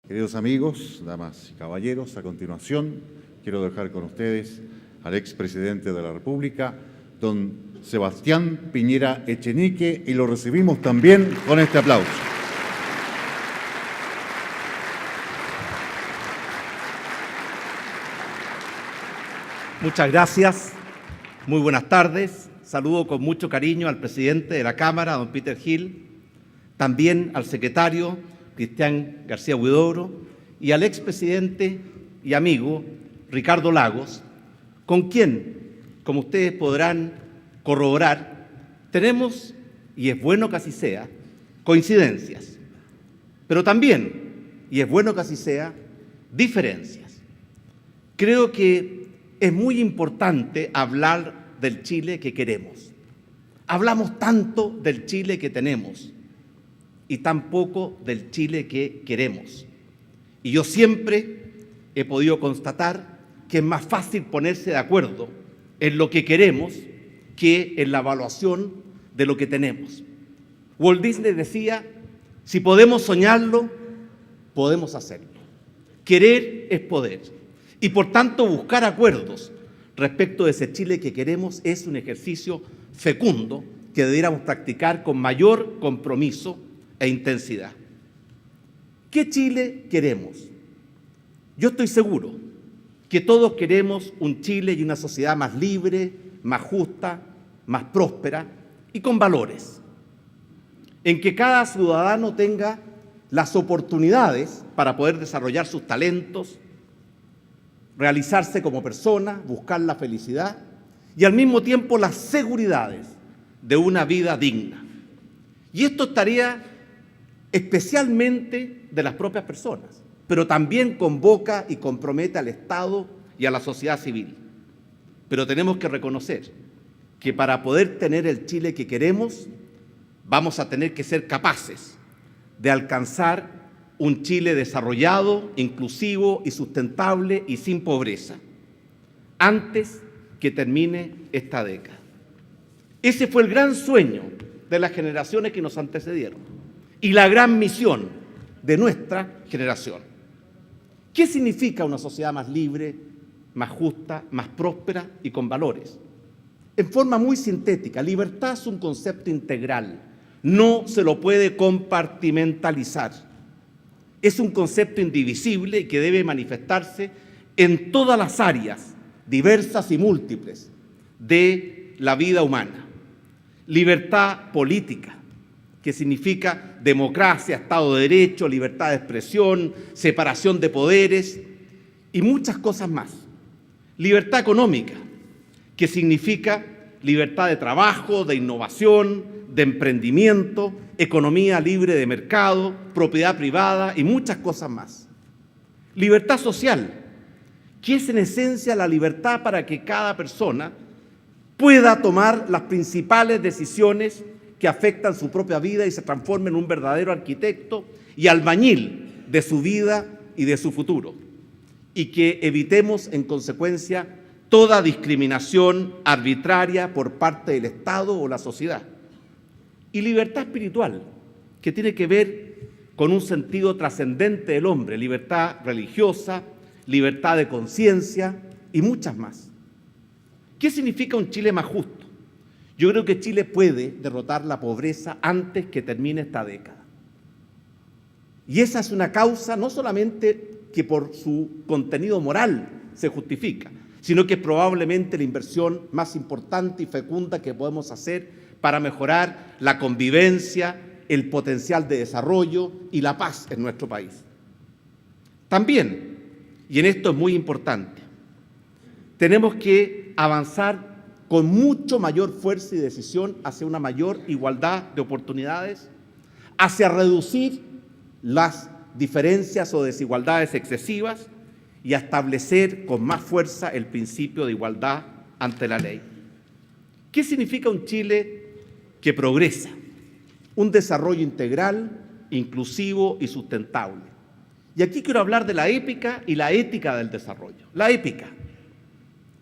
Queridos amigos, damas y caballeros, a continuación quiero dejar con ustedes al expresidente de la República, don Sebastián Piñera Echenique, y lo recibimos también con este aplauso. Muchas gracias, muy buenas tardes. Saludo con mucho cariño al presidente de la Cámara, don Peter Hill, también al secretario, Cristian García Huidobro, y al expresidente y amigo, Ricardo Lagos, con quien, como ustedes podrán corroborar, tenemos, y es bueno que así sea, coincidencias, pero también, y es bueno que así sea, diferencias. Creo que es muy importante hablar del Chile que queremos. Hablamos tanto del Chile que tenemos y tan poco del Chile que queremos. Y yo siempre he podido constatar que es más fácil ponerse de acuerdo en lo que queremos que en la evaluación de lo que tenemos. Walt Disney decía, si podemos soñarlo, podemos hacerlo. Querer es poder. Y por tanto, buscar acuerdos respecto de ese Chile que queremos es un ejercicio fecundo que debiéramos practicar con mayor compromiso e intensidad. ¿Qué Chile queremos? Yo estoy seguro que todos queremos un Chile y una sociedad más libre, más justa, más próspera y con valores, en que cada ciudadano tenga las oportunidades para poder desarrollar sus talentos, realizarse como persona, buscar la felicidad y al mismo tiempo las seguridades de una vida digna. Y esto es tarea especialmente de las propias personas, pero también convoca y compromete al Estado y a la sociedad civil. Pero tenemos que reconocer que para poder tener el Chile que queremos, vamos a tener que ser capaces de alcanzar un Chile desarrollado, inclusivo y sustentable y sin pobreza, antes que termine esta década. Ese fue el gran sueño de las generaciones que nos antecedieron y la gran misión de nuestra generación. ¿Qué significa una sociedad más libre, más justa, más próspera y con valores? En forma muy sintética, libertad es un concepto integral, no se lo puede compartimentalizar. Es un concepto indivisible que debe manifestarse en todas las áreas diversas y múltiples de la vida humana. Libertad política, que significa democracia, Estado de Derecho, libertad de expresión, separación de poderes y muchas cosas más. Libertad económica, que significa libertad de trabajo, de innovación, de emprendimiento, economía libre de mercado, propiedad privada y muchas cosas más. Libertad social, que es en esencia la libertad para que cada persona pueda tomar las principales decisiones que afectan su propia vida y se transforme en un verdadero arquitecto y albañil de su vida y de su futuro. Y que evitemos, en consecuencia, toda discriminación arbitraria por parte del Estado o la sociedad. Y libertad espiritual, que tiene que ver con un sentido trascendente del hombre, libertad religiosa, libertad de conciencia y muchas más. ¿Qué significa un Chile más justo? Yo creo que Chile puede derrotar la pobreza antes que termine esta década. Y esa es una causa no solamente que por su contenido moral se justifica, sino que es probablemente la inversión más importante y fecunda que podemos hacer para mejorar la convivencia, el potencial de desarrollo y la paz en nuestro país. También, y en esto es muy importante, tenemos que avanzar con mucho mayor fuerza y decisión hacia una mayor igualdad de oportunidades, hacia reducir las diferencias o desigualdades excesivas y a establecer con más fuerza el principio de igualdad ante la ley. ¿Qué significa un Chile que progresa? Un desarrollo integral, inclusivo y sustentable. Y aquí quiero hablar de la épica y la ética del desarrollo. La épica.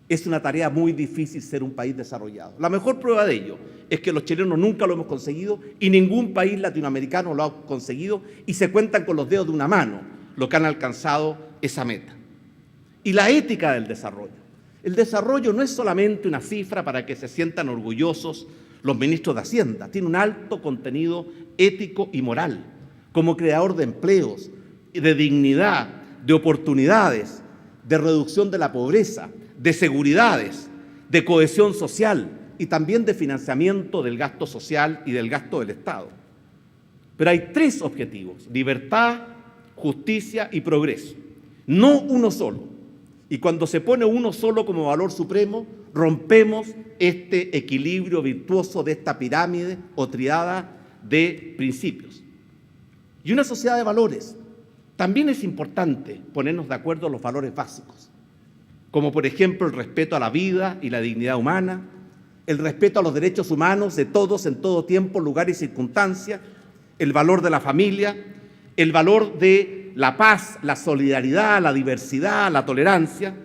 Es una tarea muy difícil ser un país desarrollado. La mejor prueba de ello es que los chilenos nunca lo hemos conseguido y ningún país latinoamericano lo ha conseguido y se cuentan con los dedos de una mano los que han alcanzado esa meta. Y la ética del desarrollo. El desarrollo no es solamente una cifra para que se sientan orgullosos los ministros de Hacienda, tiene un alto contenido ético y moral, como creador de empleos, de dignidad, de oportunidades, de reducción de la pobreza, de seguridades, de cohesión social y también de financiamiento del gasto social y del gasto del Estado. Pero hay tres objetivos: libertad, justicia y progreso, no uno solo. Y cuando se pone uno solo como valor supremo, rompemos este equilibrio virtuoso de esta pirámide o triada de principios. Y una sociedad de valores, también es importante ponernos de acuerdo en los valores básicos, como por ejemplo el respeto a la vida y la dignidad humana, el respeto a los derechos humanos de todos en todo tiempo, lugar y circunstancia, el valor de la familia, el valor de la paz, la solidaridad, la diversidad, la tolerancia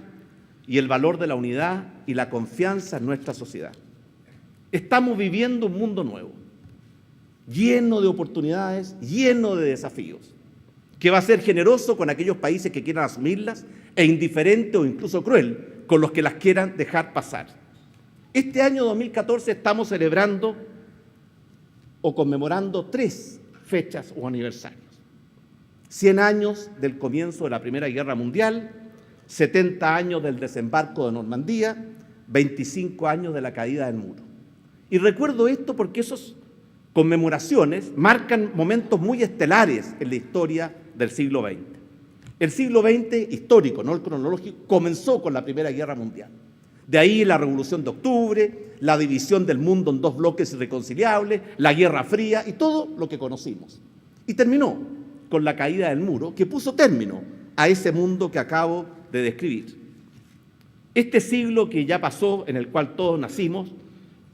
y el valor de la unidad y la confianza en nuestra sociedad. Estamos viviendo un mundo nuevo, lleno de oportunidades, lleno de desafíos, que va a ser generoso con aquellos países que quieran asumirlas e indiferente o incluso cruel con los que las quieran dejar pasar. Este año 2014 estamos celebrando o conmemorando 3 fechas o aniversarios. 100 años del comienzo de la Primera Guerra Mundial, 70 años del desembarco de Normandía, 25 años de la caída del muro. Y recuerdo esto porque esas conmemoraciones marcan momentos muy estelares en la historia del siglo XX. El siglo XX histórico, no el cronológico, comenzó con la Primera Guerra Mundial. De ahí la Revolución de Octubre, la división del mundo en 2 bloques irreconciliables, la Guerra Fría y todo lo que conocimos. Y terminó con la caída del muro, que puso término a ese mundo que acabo de describir. Este siglo que ya pasó, en el cual todos nacimos,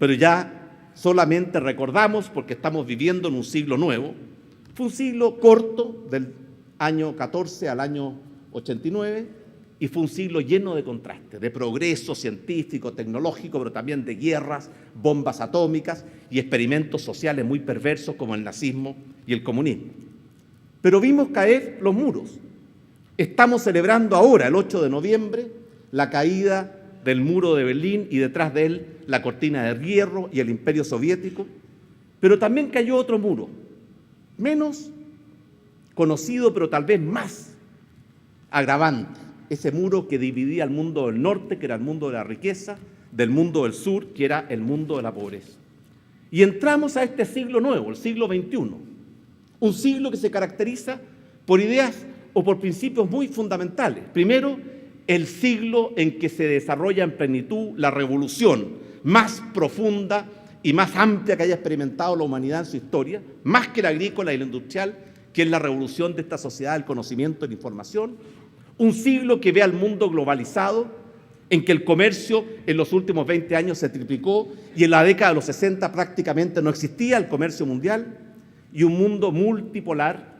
pero ya solamente recordamos porque estamos viviendo en un siglo nuevo, fue un siglo corto, del año 14 al año 89, y fue un siglo lleno de contrastes, de progreso científico, tecnológico, pero también de guerras, bombas atómicas y experimentos sociales muy perversos como el nazismo y el comunismo. Pero vimos caer los muros. Estamos celebrando ahora, el 8 de noviembre, la caída del muro de Berlín y detrás de él la cortina de hierro y el imperio soviético. Pero también cayó otro muro, menos conocido, pero tal vez más agravante. Ese muro que dividía el mundo del norte, que era el mundo de la riqueza, del mundo del sur, que era el mundo de la pobreza. Y entramos a este siglo nuevo, el siglo XXI. Un siglo que se caracteriza por ideas o por principios muy fundamentales. Primero, el siglo en que se desarrolla en plenitud la revolución más profunda y más amplia que haya experimentado la humanidad en su historia, más que la agrícola y la industrial, que es la revolución de esta sociedad del conocimiento y la información. Un siglo que ve al mundo globalizado, en que el comercio en los últimos 20 años se triplicó y en la década de los 60 prácticamente no existía el comercio mundial. Y un mundo multipolar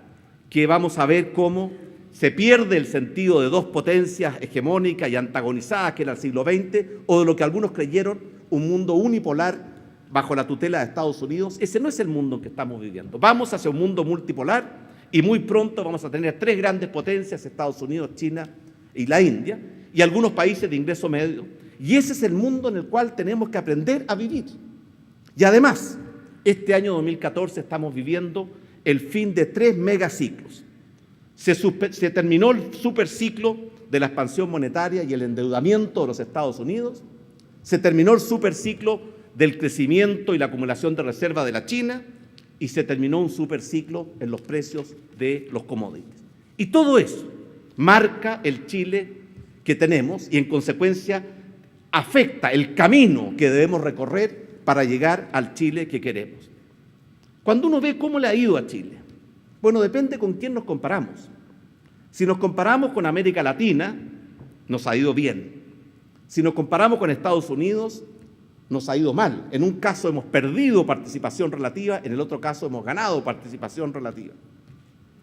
que vamos a ver cómo se pierde el sentido de 2 potencias hegemónicas y antagonizadas que era el siglo XX, o de lo que algunos creyeron un mundo unipolar bajo la tutela de Estados Unidos. Ese no es el mundo en que estamos viviendo. Vamos hacia un mundo multipolar y muy pronto vamos a tener 3 grandes potencias, Estados Unidos, China y la India, y algunos países de ingreso medio. Y ese es el mundo en el cual tenemos que aprender a vivir. Y además, este año 2014 estamos viviendo el fin de 3 megaciclos. Se terminó el superciclo de la expansión monetaria y el endeudamiento de los Estados Unidos. Se terminó el superciclo del crecimiento y la acumulación de reservas de la China. Y se terminó un superciclo en los precios de los commodities. Y todo eso marca el Chile que tenemos y en consecuencia afecta el camino que debemos recorrer para llegar al Chile que queremos. Cuando uno ve cómo le ha ido a Chile, bueno, depende con quién nos comparamos. Si nos comparamos con América Latina, nos ha ido bien. Si nos comparamos con Estados Unidos, nos ha ido mal. En un caso hemos perdido participación relativa, en el otro caso hemos ganado participación relativa.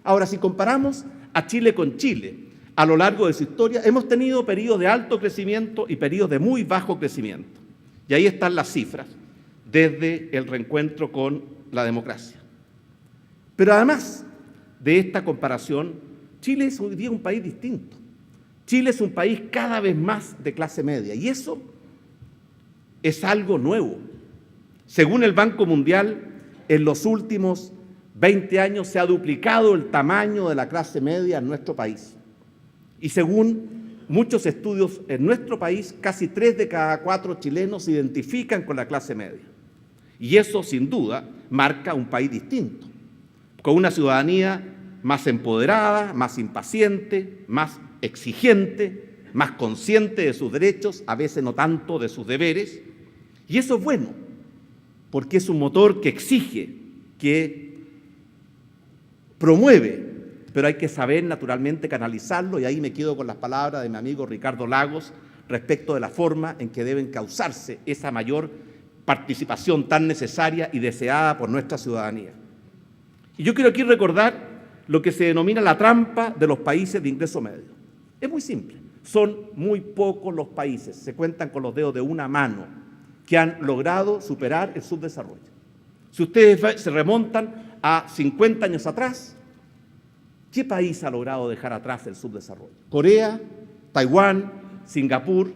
Ahora, si comparamos a Chile con Chile, a lo largo de su historia, hemos tenido periodos de alto crecimiento y periodos de muy bajo crecimiento. Y ahí están las cifras, desde el reencuentro con la democracia. Pero además de esta comparación, Chile es hoy día un país distinto. Chile es un país cada vez más de clase media y eso es algo nuevo. Según el Banco Mundial, en los últimos 20 años se ha duplicado el tamaño de la clase media en nuestro país. Y según muchos estudios en nuestro país, casi 3 de cada 4 chilenos se identifican con la clase media. Y eso, sin duda, marca un país distinto, con una ciudadanía más empoderada, más impaciente, más exigente, más consciente de sus derechos, a veces no tanto de sus deberes. Y eso es bueno, porque es un motor que exige, que promueve, pero hay que saber naturalmente canalizarlo, y ahí me quedo con las palabras de mi amigo Ricardo Lagos respecto de la forma en que deben causarse esa mayor participación tan necesaria y deseada por nuestra ciudadanía. Y yo quiero aquí recordar lo que se denomina la trampa de los países de ingreso medio. Es muy simple, son muy pocos los países, se cuentan con los dedos de una mano, que han logrado superar el subdesarrollo. Si ustedes se remontan a 50 años atrás, ¿qué país ha logrado dejar atrás el subdesarrollo? Corea, Taiwán, Singapur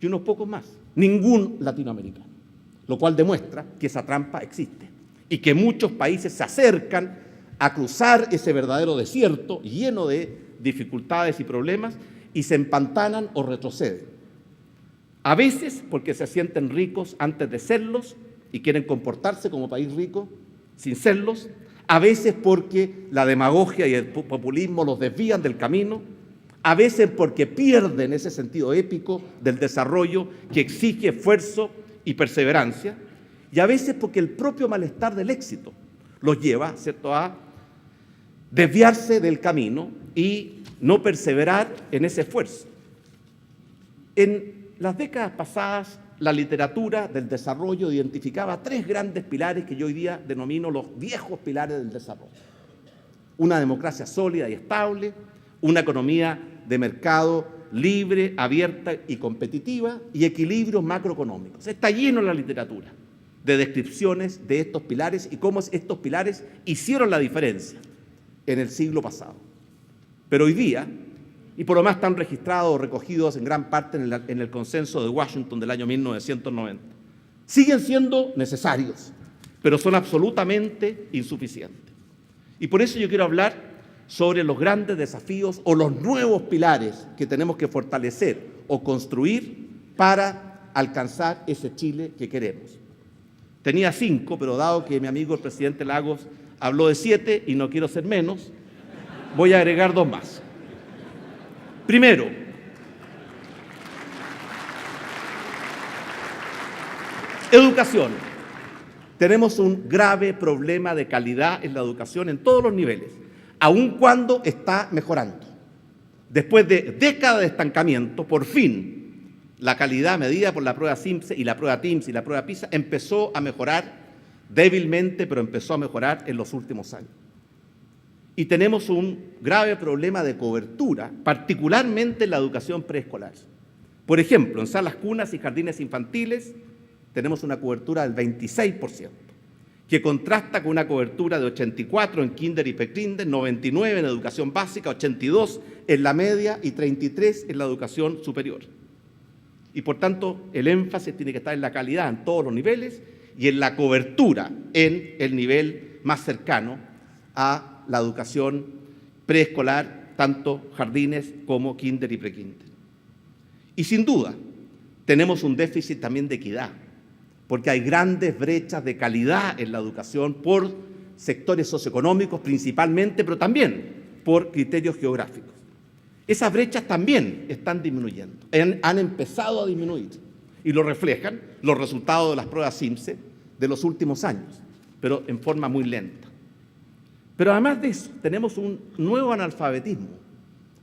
y unos pocos más. Ningún latinoamericano. Lo cual demuestra que esa trampa existe y que muchos países se acercan a cruzar ese verdadero desierto lleno de dificultades y problemas y se empantanan o retroceden. A veces porque se sienten ricos antes de serlos y quieren comportarse como país rico sin serlos, a veces porque la demagogia y el populismo los desvían del camino, a veces porque pierden ese sentido épico del desarrollo que exige esfuerzo y perseverancia, y a veces porque el propio malestar del éxito los lleva, ¿cierto?, a desviarse del camino y no perseverar en ese esfuerzo. En las décadas pasadas, la literatura del desarrollo identificaba 3 grandes pilares que yo hoy día denomino los viejos pilares del desarrollo. Una democracia sólida y estable, una economía de mercado libre, abierta y competitiva, y equilibrios macroeconómicos. Está lleno la literatura de descripciones de estos pilares y cómo estos pilares hicieron la diferencia en el siglo pasado. Pero hoy día, y por lo más están registrados o recogidos en gran parte en el consenso de Washington del año 1990, siguen siendo necesarios, pero son absolutamente insuficientes. Y por eso yo quiero hablar sobre los grandes desafíos o los nuevos pilares que tenemos que fortalecer o construir para alcanzar ese Chile que queremos. Tenía 5, pero dado que mi amigo el presidente Lagos habló de 7 y no quiero ser menos, voy a agregar 2 más. Primero, educación. Tenemos un grave problema de calidad en la educación en todos los niveles, aun cuando está mejorando. Después de décadas de estancamiento, por fin, la calidad medida por la prueba CIMSE y la prueba TIMSS y la prueba PISA empezó a mejorar débilmente, pero empezó a mejorar en los últimos años. Y tenemos un grave problema de cobertura, particularmente en la educación preescolar. Por ejemplo, en salas cunas y jardines infantiles tenemos una cobertura del 26%, que contrasta con una cobertura de 84% en kinder y prekinder, 99% en educación básica, 82% en la media y 33% en la educación superior. Y por tanto, el énfasis tiene que estar en la calidad en todos los niveles y en la cobertura en el nivel más cercano a la educación preescolar, tanto jardines como kinder y prekinder. Y sin duda, tenemos un déficit también de equidad, porque hay grandes brechas de calidad en la educación por sectores socioeconómicos principalmente, pero también por criterios geográficos. Esas brechas también están disminuyendo, han empezado a disminuir y lo reflejan los resultados de las pruebas CIMSE de los últimos años, pero en forma muy lenta. Pero además de eso, tenemos un nuevo analfabetismo.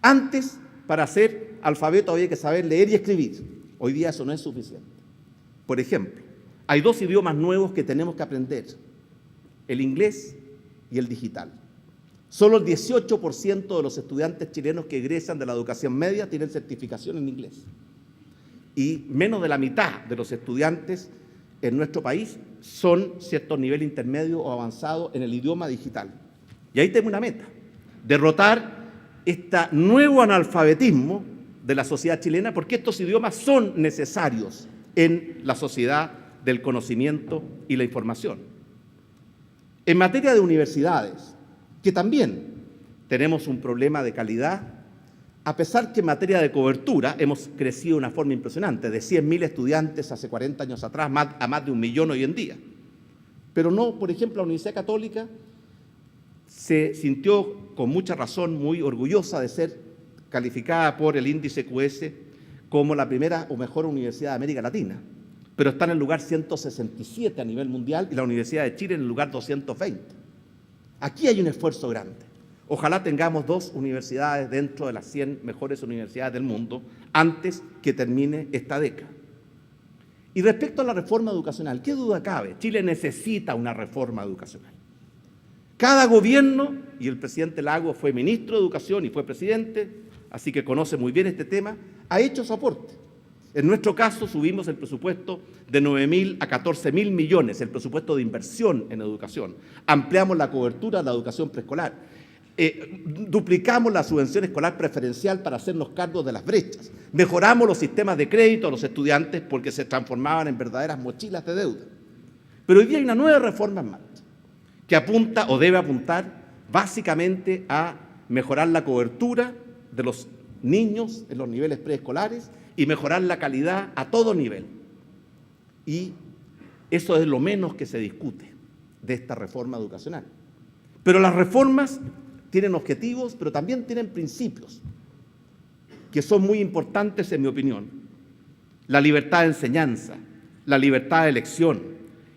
Antes, para ser alfabeto había que saber leer y escribir. Hoy día eso no es suficiente. Por ejemplo, hay 2 idiomas nuevos que tenemos que aprender: el inglés y el digital. Solo el 18% de los estudiantes chilenos que egresan de la educación media tienen certificación en inglés. Y menos de la mitad de los estudiantes en nuestro país son cierto nivel intermedio o avanzado en el idioma digital. Y ahí tengo una meta: derrotar este nuevo analfabetismo de la sociedad chilena, porque estos idiomas son necesarios en la sociedad del conocimiento y la información. En materia de universidades, que también tenemos un problema de calidad, a pesar que en materia de cobertura hemos crecido de una forma impresionante, de 100.000 estudiantes hace 40 años atrás a más de 1 millón hoy en día. Pero no, por ejemplo, la Universidad Católica se sintió con mucha razón muy orgullosa de ser calificada por el índice QS como la primera o mejor universidad de América Latina, pero está en el lugar 167 a nivel mundial y la Universidad de Chile en el lugar 220. Aquí hay un esfuerzo grande. Ojalá tengamos 2 universidades dentro de las 100 mejores universidades del mundo antes que termine esta década. Y respecto a la reforma educacional, ¿qué duda cabe? Chile necesita una reforma educacional. Cada gobierno, y el presidente Lagos fue ministro de Educación y fue presidente, así que conoce muy bien este tema, ha hecho su aporte. En nuestro caso subimos el presupuesto de 9.000 a 14.000 millones, el presupuesto de inversión en educación. Ampliamos la cobertura de la educación preescolar. Duplicamos la subvención escolar preferencial para hacernos cargo de las brechas. Mejoramos los sistemas de crédito a los estudiantes porque se transformaban en verdaderas mochilas de deuda. Pero hoy día hay una nueva reforma en marcha que apunta o debe apuntar básicamente a mejorar la cobertura de los niños en los niveles preescolares y mejorar la calidad a todo nivel. Y eso es lo menos que se discute de esta reforma educacional. Pero las reformas tienen objetivos, pero también tienen principios que son muy importantes en mi opinión. La libertad de enseñanza, la libertad de elección,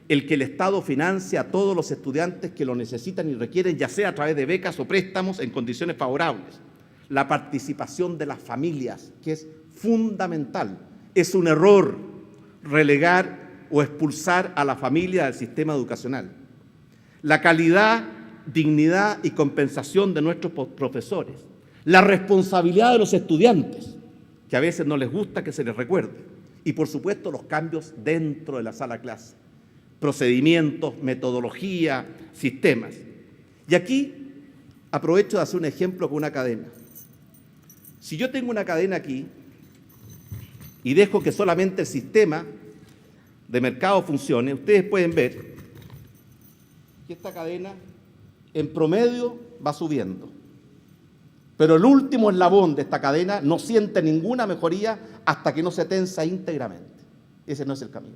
el que el Estado financie a todos los estudiantes que lo necesitan y requieren, ya sea a través de becas o préstamos en condiciones favorables. La participación de las familias, que es fundamental. Es un error relegar o expulsar a la familia del sistema educacional. La calidad, dignidad y compensación de nuestros profesores. La responsabilidad de los estudiantes, que a veces no les gusta que se les recuerde. Y por supuesto los cambios dentro de la sala clase. Procedimientos, metodología, sistemas. Y aquí aprovecho de hacer un ejemplo con una cadena. Si yo tengo una cadena aquí y dejo que solamente el sistema de mercado funcione, ustedes pueden ver que esta cadena en promedio va subiendo. Pero el último eslabón de esta cadena no siente ninguna mejoría hasta que no se tensa íntegramente. Ese no es el camino.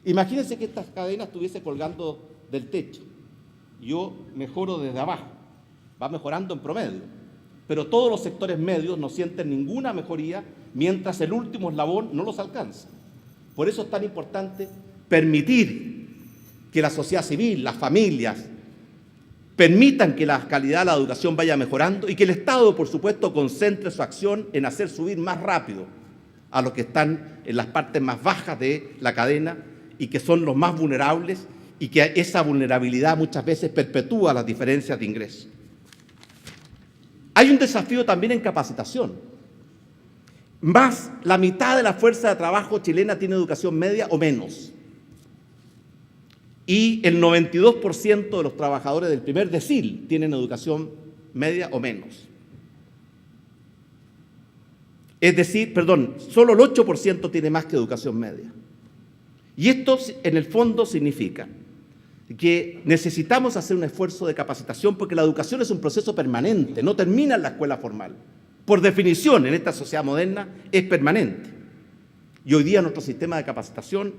Imagínense que esta cadena estuviese colgando del techo. Yo mejoro desde abajo, va mejorando en promedio. Pero todos los sectores medios no sienten ninguna mejoría mientras el último eslabón no los alcanza. Por eso es tan importante permitir que la sociedad civil, las familias, permitan que la calidad de la educación vaya mejorando y que el Estado, por supuesto, concentre su acción en hacer subir más rápido a los que están en las partes más bajas de la cadena y que son los más vulnerables y que esa vulnerabilidad muchas veces perpetúa las diferencias de ingresos. Hay un desafío también en capacitación. Más la mitad de la fuerza de trabajo chilena tiene educación media o menos. Y el 92% de los trabajadores del primer decil tienen educación media o menos. Es decir, solo el 8% tiene más que educación media. Y esto en el fondo significa que necesitamos hacer un esfuerzo de capacitación porque la educación es un proceso permanente, no termina en la escuela formal. Por definición, en esta sociedad moderna, es permanente. Y hoy día nuestro sistema de capacitación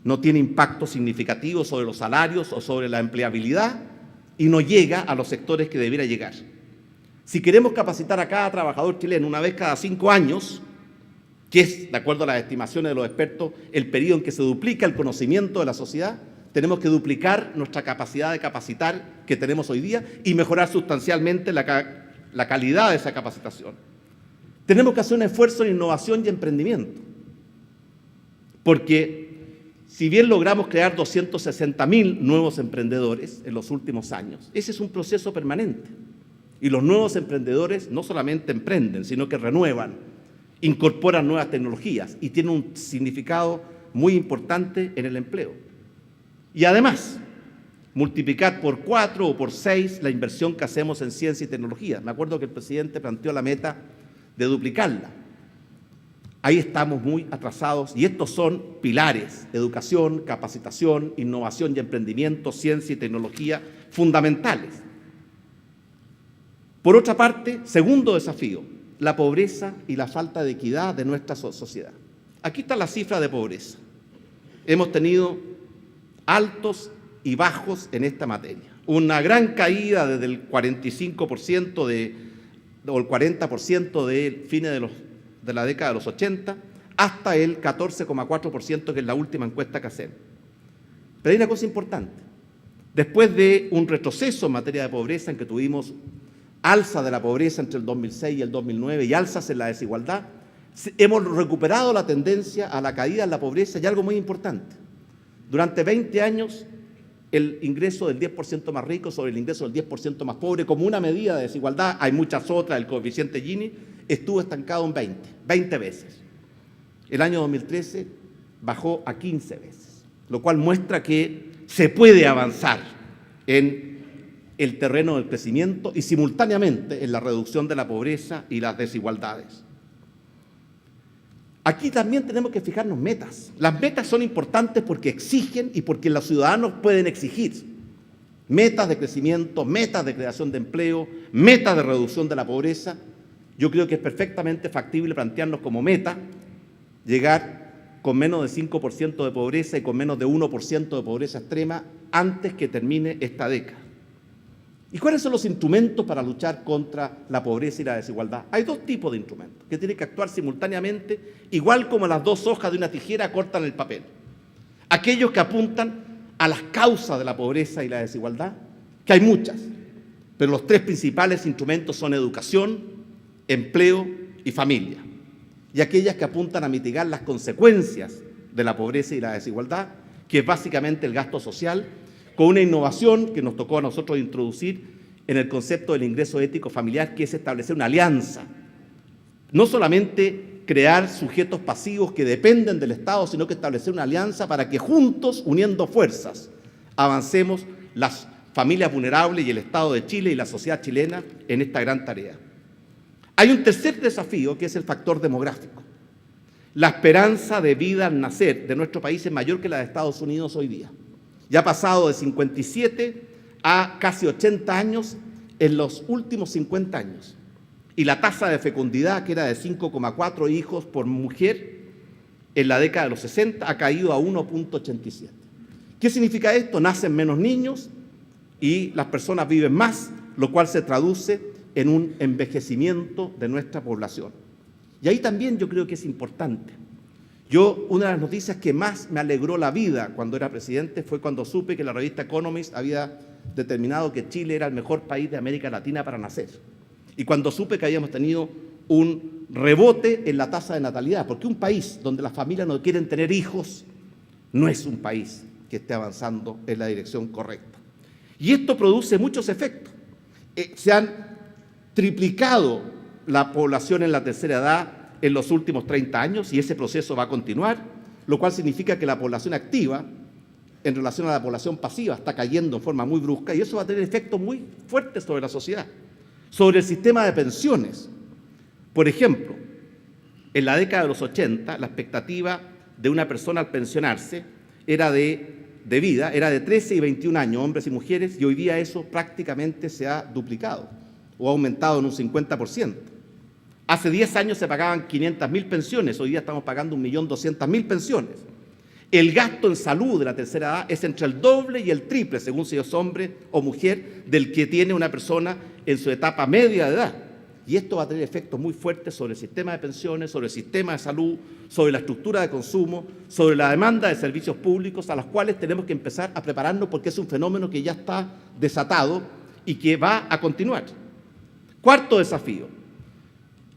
no tiene impacto significativo sobre los salarios o sobre la empleabilidad y no llega a los sectores que debiera llegar. Si queremos capacitar a cada trabajador chileno una vez cada 5 años, que es, de acuerdo a las estimaciones de los expertos, el periodo en que se duplica el conocimiento de la sociedad, tenemos que duplicar nuestra capacidad de capacitar que tenemos hoy día y mejorar sustancialmente la calidad de esa capacitación. Tenemos que hacer un esfuerzo en innovación y emprendimiento, porque si bien logramos crear 260.000 nuevos emprendedores en los últimos años, ese es un proceso permanente. Y los nuevos emprendedores no solamente emprenden, sino que renuevan, incorporan nuevas tecnologías y tienen un significado muy importante en el empleo. Y además, multiplicar por 4 o por 6 la inversión que hacemos en ciencia y tecnología. Me acuerdo que el presidente planteó la meta de duplicarla. Ahí estamos muy atrasados y estos son pilares: educación, capacitación, innovación y emprendimiento, ciencia y tecnología fundamentales. Por otra parte, segundo desafío, la pobreza y la falta de equidad de nuestra sociedad. Aquí está la cifra de pobreza. Hemos tenido altos y bajos en esta materia. Una gran caída desde el 45% o el 40% de fines de la década de los 80 hasta el 14,4% que es la última encuesta que hacemos. Pero hay una cosa importante. Después de un retroceso en materia de pobreza, en que tuvimos alza de la pobreza entre el 2006 y el 2009 y alzas en la desigualdad, hemos recuperado la tendencia a la caída en la pobreza y algo muy importante. Durante 20 años, el ingreso del 10% más rico sobre el ingreso del 10% más pobre, como una medida de desigualdad, hay muchas otras, el coeficiente Gini, estuvo estancado en 20 veces. El año 2013 bajó a 15 veces, lo cual muestra que se puede avanzar en el terreno del crecimiento y simultáneamente en la reducción de la pobreza y las desigualdades. Aquí también tenemos que fijarnos metas. Las metas son importantes porque exigen y porque los ciudadanos pueden exigir. Metas de crecimiento, metas de creación de empleo, metas de reducción de la pobreza. Yo creo que es perfectamente factible plantearnos como meta llegar con menos de 5% de pobreza y con menos de 1% de pobreza extrema antes que termine esta década. ¿Y cuáles son los instrumentos para luchar contra la pobreza y la desigualdad? Hay dos tipos de instrumentos que tienen que actuar simultáneamente, igual como las dos hojas de una tijera cortan el papel. Aquellos que apuntan a las causas de la pobreza y la desigualdad, que hay muchas, pero los tres principales instrumentos son educación, empleo y familia. Y aquellas que apuntan a mitigar las consecuencias de la pobreza y la desigualdad, que es básicamente el gasto social, con una innovación que nos tocó a nosotros introducir en el concepto del ingreso ético familiar, que es establecer una alianza. No solamente crear sujetos pasivos que dependen del Estado, sino que establecer una alianza para que juntos, uniendo fuerzas, avancemos las familias vulnerables y el Estado de Chile y la sociedad chilena en esta gran tarea. Hay un tercer desafío, que es el factor demográfico. La esperanza de vida al nacer de nuestro país es mayor que la de Estados Unidos hoy día. Ya ha pasado de 57 a casi 80 años en los últimos 50 años. Y la tasa de fecundidad, que era de 5,4 hijos por mujer, en la década de los 60 ha caído a 1,87. ¿Qué significa esto? Nacen menos niños y las personas viven más, lo cual se traduce en un envejecimiento de nuestra población. Y ahí también yo creo que es importante. Una de las noticias que más me alegró la vida cuando era presidente fue cuando supe que la revista Economist había determinado que Chile era el mejor país de América Latina para nacer. Y cuando supe que habíamos tenido un rebote en la tasa de natalidad, porque un país donde las familias no quieren tener hijos no es un país que esté avanzando en la dirección correcta. Y esto produce muchos efectos. Se han triplicado la población en la tercera edad en los últimos 30 años y ese proceso va a continuar, lo cual significa que la población activa en relación a la población pasiva está cayendo en forma muy brusca y eso va a tener efectos muy fuertes sobre la sociedad, sobre el sistema de pensiones. Por ejemplo, en la década de los 80, la expectativa de una persona al pensionarse era de vida era de 13 y 21 años, hombres y mujeres, y hoy día eso prácticamente se ha duplicado o ha aumentado en un 50%. Hace 10 años se pagaban 500.000 pensiones, hoy día estamos pagando 1.200.000 pensiones. El gasto en salud de la tercera edad es entre el doble y el triple, según si es hombre o mujer, del que tiene una persona en su etapa media de edad. Y esto va a tener efectos muy fuertes sobre el sistema de pensiones, sobre el sistema de salud, sobre la estructura de consumo, sobre la demanda de servicios públicos, a los cuales tenemos que empezar a prepararnos porque es un fenómeno que ya está desatado y que va a continuar. Cuarto desafío,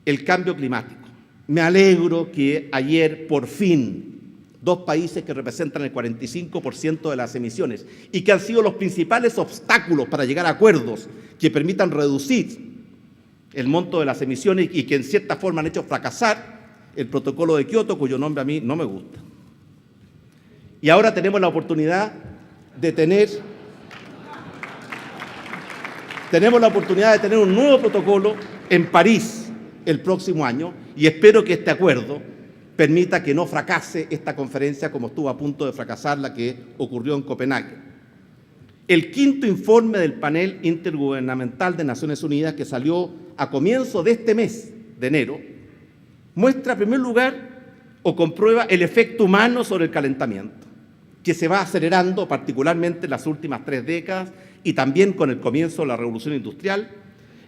el cambio climático. Me alegro que ayer, por fin, dos países que representan el 45% de las emisiones y que han sido los principales obstáculos para llegar a acuerdos que permitan reducir el monto de las emisiones y que en cierta forma han hecho fracasar el protocolo de Kioto, cuyo nombre a mí no me gusta. Y ahora tenemos la oportunidad de tener tenemos la oportunidad de tener un nuevo protocolo en París el próximo año y espero que este acuerdo permita que no fracase esta conferencia como estuvo a punto de fracasar la que ocurrió en Copenhague. El quinto informe del panel intergubernamental de Naciones Unidas, que salió a comienzo de este mes de enero, muestra en primer lugar o comprueba el efecto humano sobre el calentamiento, que se va acelerando particularmente en las últimas 3 décadas y también con el comienzo de la revolución industrial,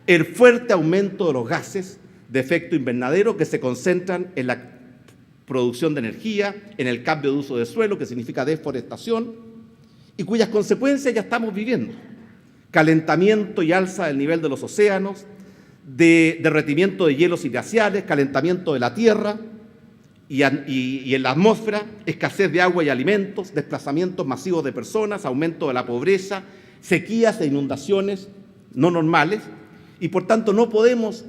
el fuerte aumento de los gases de efecto invernadero que se concentran en la producción de energía, en el cambio de uso de suelo, que significa deforestación, y cuyas consecuencias ya estamos viviendo. Calentamiento y alza del nivel de los océanos, derretimiento de hielos y glaciares, calentamiento de la tierra y en la atmósfera, escasez de agua y alimentos, desplazamientos masivos de personas, aumento de la pobreza, sequías e inundaciones no normales, y por tanto no podemos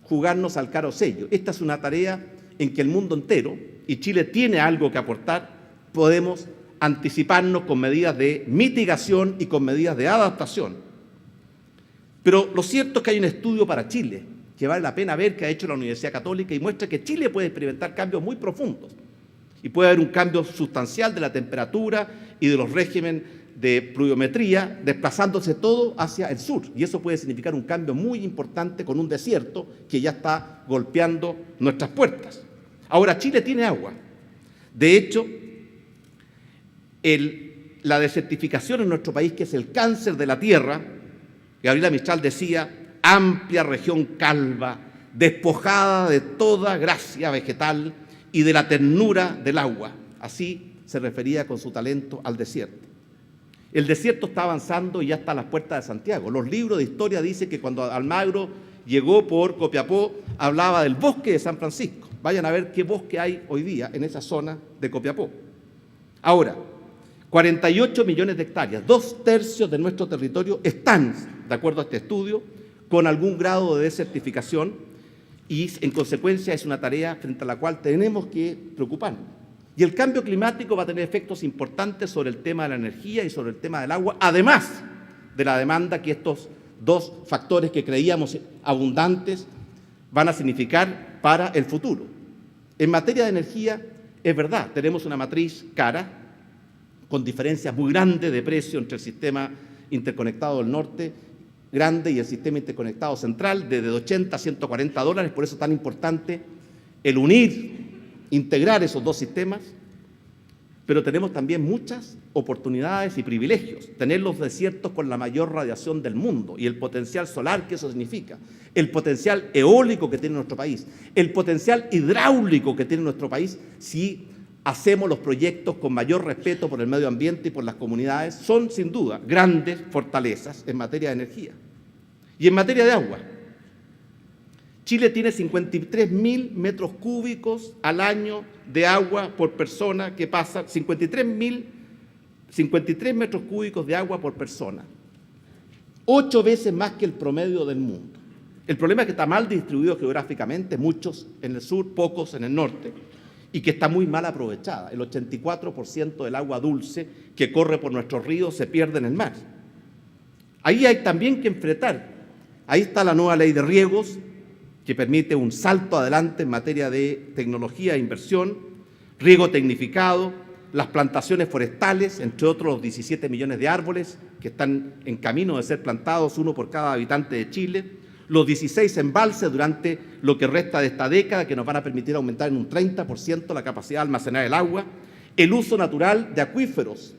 jugarnos al caro sello. Esta es una tarea en que el mundo entero, y Chile tiene algo que aportar, podemos anticiparnos con medidas de mitigación y con medidas de adaptación. Pero lo cierto es que hay un estudio para Chile que vale la pena ver, que ha hecho la Universidad Católica, y muestra que Chile puede experimentar cambios muy profundos y puede haber un cambio sustancial de la temperatura y de los regímenes de pluviometría, desplazándose todo hacia el sur, y eso puede significar un cambio muy importante con un desierto que ya está golpeando nuestras puertas. Ahora, Chile tiene agua. De hecho, la desertificación en nuestro país, que es el cáncer de la tierra, Gabriela Mistral decía, amplia región calva, despojada de toda gracia vegetal y de la ternura del agua. Así se refería con su talento al desierto. El desierto está avanzando y ya está a las puertas de Santiago. Los libros de historia dicen que cuando Almagro llegó por Copiapó, hablaba del bosque de San Francisco. Vayan a ver qué bosque hay hoy día en esa zona de Copiapó. Ahora, 48 millones de hectáreas, 2/3 de nuestro territorio están, de acuerdo a este estudio, con algún grado de desertificación, y en consecuencia es una tarea frente a la cual tenemos que preocuparnos. Y el cambio climático va a tener efectos importantes sobre el tema de la energía y sobre el tema del agua, además de la demanda que estos 2 factores que creíamos abundantes van a significar para el futuro. En materia de energía, es verdad, tenemos una matriz cara, con diferencias muy grandes de precio entre el sistema interconectado del norte grande y el sistema interconectado central, desde $80 a $140, por eso es tan importante el integrar esos 2 sistemas, pero tenemos también muchas oportunidades y privilegios. Tener los desiertos con la mayor radiación del mundo y el potencial solar que eso significa, el potencial eólico que tiene nuestro país, el potencial hidráulico que tiene nuestro país, si hacemos los proyectos con mayor respeto por el medio ambiente y por las comunidades, son sin duda grandes fortalezas en materia de energía. Y en materia de agua, Chile tiene 53.000 metros cúbicos al año de agua por persona que pasa, 53 metros cúbicos de agua por persona, 8 veces más que el promedio del mundo. El problema es que está mal distribuido geográficamente, muchos en el sur, pocos en el norte, y que está muy mal aprovechada. El 84% del agua dulce que corre por nuestros ríos se pierde en el mar. Ahí hay también que enfrentar. Ahí está la nueva ley de riegos, que permite un salto adelante en materia de tecnología e inversión, riego tecnificado, las plantaciones forestales, entre otros los 17 millones de árboles que están en camino de ser plantados, 1 por cada habitante de Chile, los 16 embalses durante lo que resta de esta década, que nos van a permitir aumentar en un 30% la capacidad de almacenar el agua, el uso natural de acuíferos,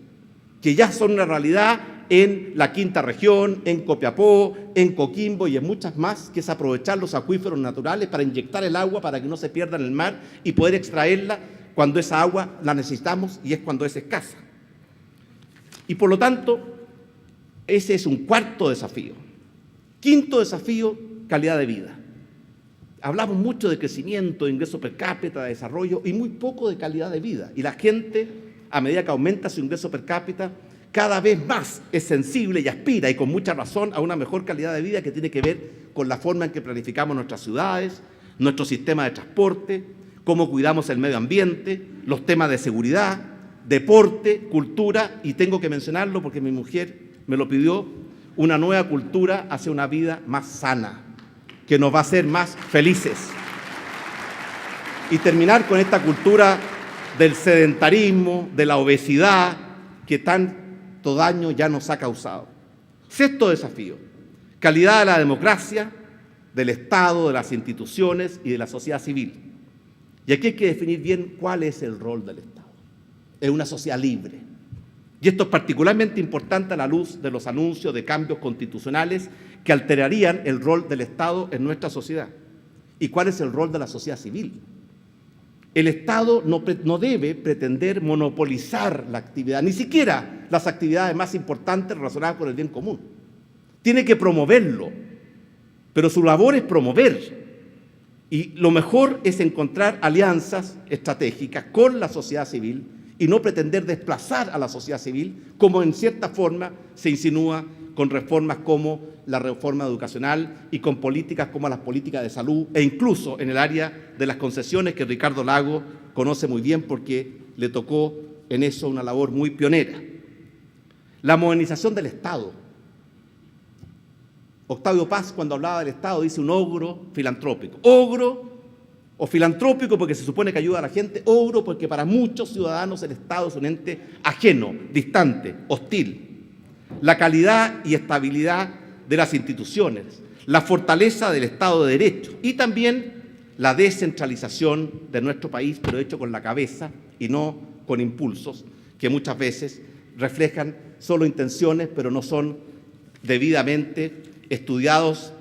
que ya son una realidad en la quinta región, en Copiapó, en Coquimbo y en muchas más, que es aprovechar los acuíferos naturales para inyectar el agua para que no se pierda en el mar y poder extraerla cuando esa agua la necesitamos y es cuando es escasa. Y por lo tanto, ese es un cuarto desafío. Quinto desafío, calidad de vida. Hablamos mucho de crecimiento, de ingreso per cápita, de desarrollo y muy poco de calidad de vida. Y la gente, a medida que aumenta su ingreso per cápita, cada vez más es sensible y aspira, y con mucha razón, a una mejor calidad de vida que tiene que ver con la forma en que planificamos nuestras ciudades, nuestro sistema de transporte, cómo cuidamos el medio ambiente, los temas de seguridad, deporte, cultura, y tengo que mencionarlo porque mi mujer me lo pidió, una nueva cultura hacia una vida más sana, que nos va a hacer más felices. Y terminar con esta cultura del sedentarismo, de la obesidad, que tanto daño ya nos ha causado. Sexto desafío: calidad de la democracia, del Estado, de las instituciones y de la sociedad civil. Y aquí hay que definir bien cuál es el rol del Estado. Es una sociedad libre. Y esto es particularmente importante a la luz de los anuncios de cambios constitucionales que alterarían el rol del Estado en nuestra sociedad. ¿Y cuál es el rol de la sociedad civil? El Estado no debe pretender monopolizar la actividad, ni siquiera las actividades más importantes relacionadas con el bien común. Tiene que promoverlo, pero su labor es promover. Y lo mejor es encontrar alianzas estratégicas con la sociedad civil y no pretender desplazar a la sociedad civil, como en cierta forma se insinúa con reformas como la reforma educacional y con políticas como las políticas de salud e incluso en el área de las concesiones, que Ricardo Lagos conoce muy bien porque le tocó en eso una labor muy pionera. La modernización del Estado. Octavio Paz, cuando hablaba del Estado, dice un ogro filantrópico. Ogro o filantrópico porque se supone que ayuda a la gente, ogro porque para muchos ciudadanos el Estado es un ente ajeno, distante, hostil. La calidad y estabilidad de las instituciones, la fortaleza del Estado de Derecho y también la descentralización de nuestro país, pero hecho con la cabeza y no con impulsos que muchas veces reflejan solo intenciones, pero no son debidamente estudiados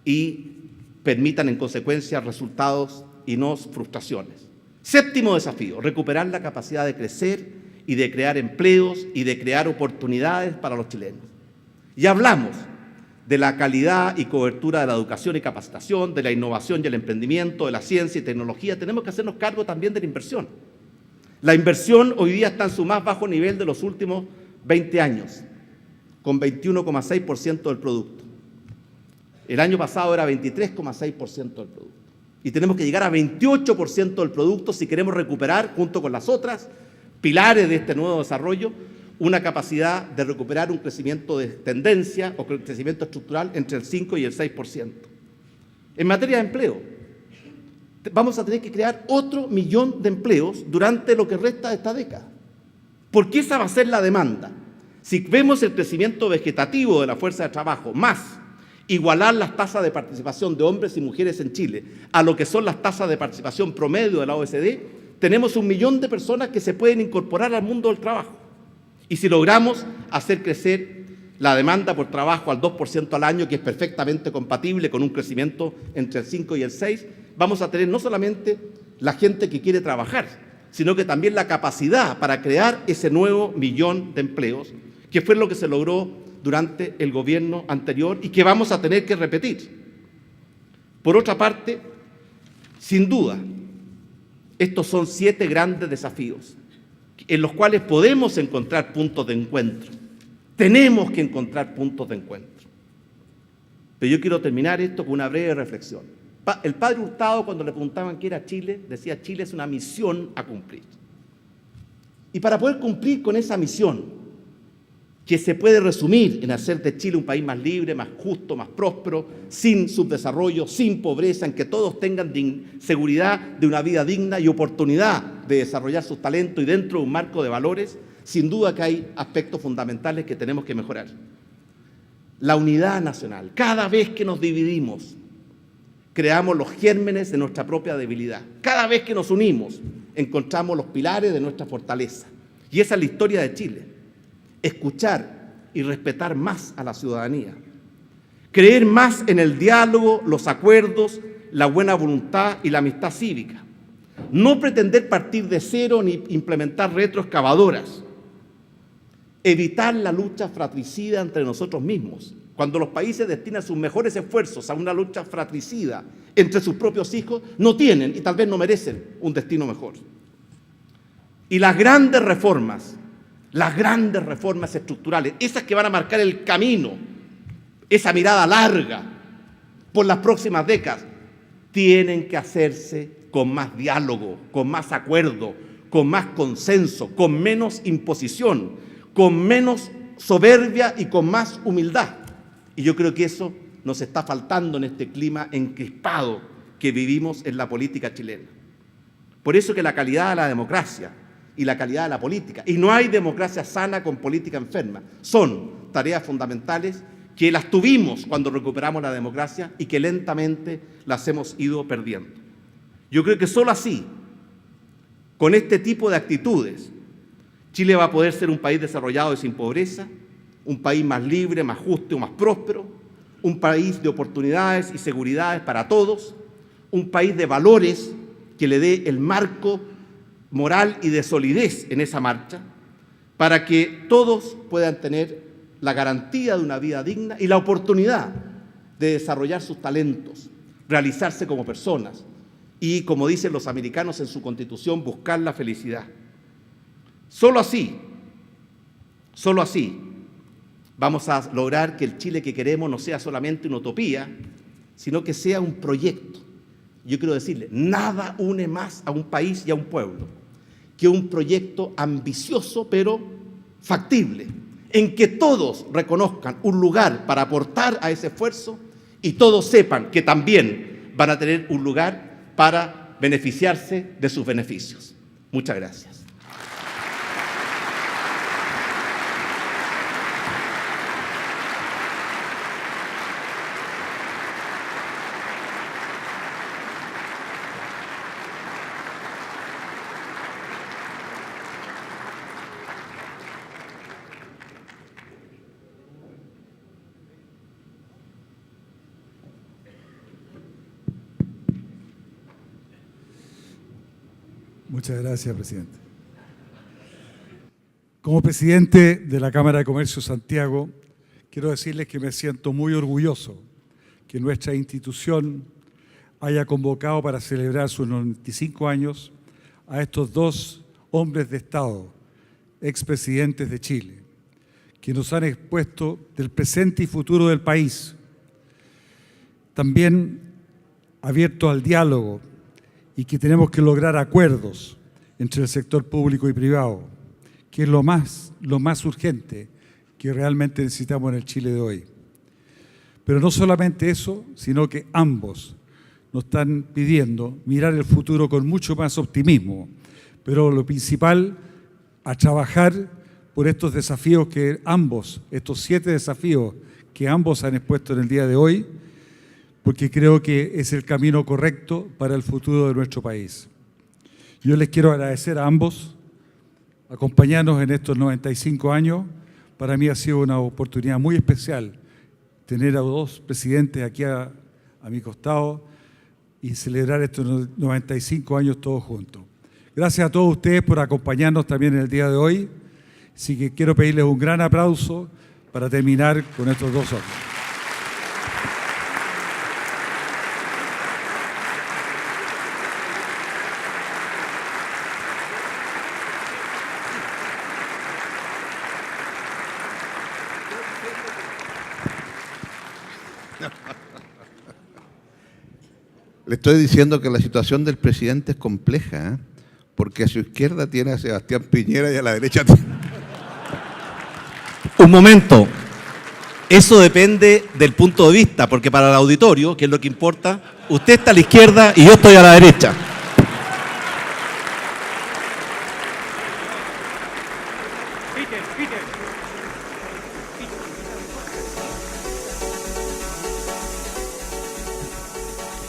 y permitan en consecuencia resultados y no frustraciones. Séptimo desafío: recuperar la capacidad de crecer y de crear empleos y de crear oportunidades para los chilenos. Ya hablamos de la calidad y cobertura de la educación y capacitación, de la innovación y el emprendimiento, de la ciencia y tecnología. Tenemos que hacernos cargo también de la inversión. La inversión hoy día está en su más bajo nivel de los últimos 20 años, con 21,6% del producto. El año pasado era 23,6% del producto. Y tenemos que llegar a 28% del producto si queremos recuperar, junto con las otras pilares de este nuevo desarrollo, una capacidad de recuperar un crecimiento de tendencia o crecimiento estructural entre el 5 y el 6%. En materia de empleo, vamos a tener que crear otro 1.000.000 de empleos durante lo que resta de esta década. Porque esa va a ser la demanda. Si vemos el crecimiento vegetativo de la fuerza de trabajo más igualar las tasas de participación de hombres y mujeres en Chile a lo que son las tasas de participación promedio de la OECD, tenemos 1.000.000 de personas que se pueden incorporar al mundo del trabajo. Y si logramos hacer crecer la demanda por trabajo al 2% al año, que es perfectamente compatible con un crecimiento entre el 5 y el 6, vamos a tener no solamente la gente que quiere trabajar, sino que también la capacidad para crear ese nuevo 1.000.000 de empleos, que fue lo que se logró durante el gobierno anterior y que vamos a tener que repetir. Por otra parte, sin duda, estos son 7 grandes desafíos en los cuales podemos encontrar puntos de encuentro. Tenemos que encontrar puntos de encuentro. Pero yo quiero terminar esto con una breve reflexión. El padre Hurtado, cuando le preguntaban qué era Chile, decía: Chile es una misión a cumplir. Y para poder cumplir con esa misión, que se puede resumir en hacer de Chile un país más libre, más justo, más próspero, sin subdesarrollo, sin pobreza, en que todos tengan seguridad de una vida digna y oportunidad de desarrollar sus talentos y dentro de un marco de valores, sin duda que hay aspectos fundamentales que tenemos que mejorar. La unidad nacional. Cada vez que nos dividimos, creamos los gérmenes de nuestra propia debilidad. Cada vez que nos unimos, encontramos los pilares de nuestra fortaleza. Y esa es la historia de Chile. Escuchar y respetar más a la ciudadanía, creer más en el diálogo, los acuerdos, la buena voluntad y la amistad cívica, no pretender partir de cero ni implementar retroexcavadoras, evitar la lucha fratricida entre nosotros mismos. Cuando los países destinan sus mejores esfuerzos a una lucha fratricida entre sus propios hijos, no tienen y tal vez no merecen un destino mejor. Y las grandes reformas estructurales, esas que van a marcar el camino, esa mirada larga por las próximas décadas, tienen que hacerse con más diálogo, con más acuerdo, con más consenso, con menos imposición, con menos soberbia y con más humildad. Y yo creo que eso nos está faltando en este clima encrispado que vivimos en la política chilena. Por eso que la calidad de la democracia y la calidad de la política, y no hay democracia sana con política enferma, son tareas fundamentales que las tuvimos cuando recuperamos la democracia y que lentamente las hemos ido perdiendo. Yo creo que solo así, con este tipo de actitudes, Chile va a poder ser un país desarrollado y sin pobreza, un país más libre, más justo y más próspero, un país de oportunidades y seguridades para todos, un país de valores que le dé el marco moral y de solidez en esa marcha, para que todos puedan tener la garantía de una vida digna y la oportunidad de desarrollar sus talentos, realizarse como personas y, como dicen los americanos en su Constitución, buscar la felicidad. Solo así vamos a lograr que el Chile que queremos no sea solamente una utopía, sino que sea un proyecto. Yo quiero decirle, nada une más a un país y a un pueblo que un proyecto ambicioso pero factible, en que todos reconozcan un lugar para aportar a ese esfuerzo y todos sepan que también van a tener un lugar para beneficiarse de sus beneficios. Muchas gracias. Muchas gracias, presidente. Como presidente de la Cámara de Comercio Santiago, quiero decirles que me siento muy orgulloso que nuestra institución haya convocado para celebrar sus 95 años a estos dos hombres de Estado, expresidentes de Chile, que nos han expuesto del presente y futuro del país, también abiertos al diálogo, y que tenemos que lograr acuerdos entre el sector público y privado, que es lo más urgente que realmente necesitamos en el Chile de hoy. Pero no solamente eso, sino que ambos nos están pidiendo mirar el futuro con mucho más optimismo, pero lo principal, a trabajar por estos desafíos que ambos, estos 7 desafíos que ambos han expuesto en el día de hoy, porque creo que es el camino correcto para el futuro de nuestro país. Yo les quiero agradecer a ambos, acompañarnos en estos 95 años. Para mí ha sido una oportunidad muy especial tener a dos presidentes aquí a mi costado y celebrar estos 95 años todos juntos. Gracias a todos ustedes por acompañarnos también en el día de hoy. Así que quiero pedirles un gran aplauso para terminar con estos dos hombres. Le estoy diciendo que la situación del presidente es compleja, ¿eh? Porque a su izquierda tiene a Sebastián Piñera y a la derecha tiene... Un momento. Eso depende del punto de vista, porque para el auditorio, que es lo que importa, usted está a la izquierda y yo estoy a la derecha.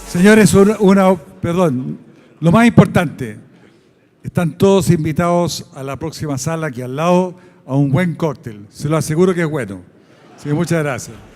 Señores, perdón, lo más importante, están todos invitados a la próxima sala aquí al lado a un buen cóctel. Se lo aseguro que es bueno. Así que muchas gracias.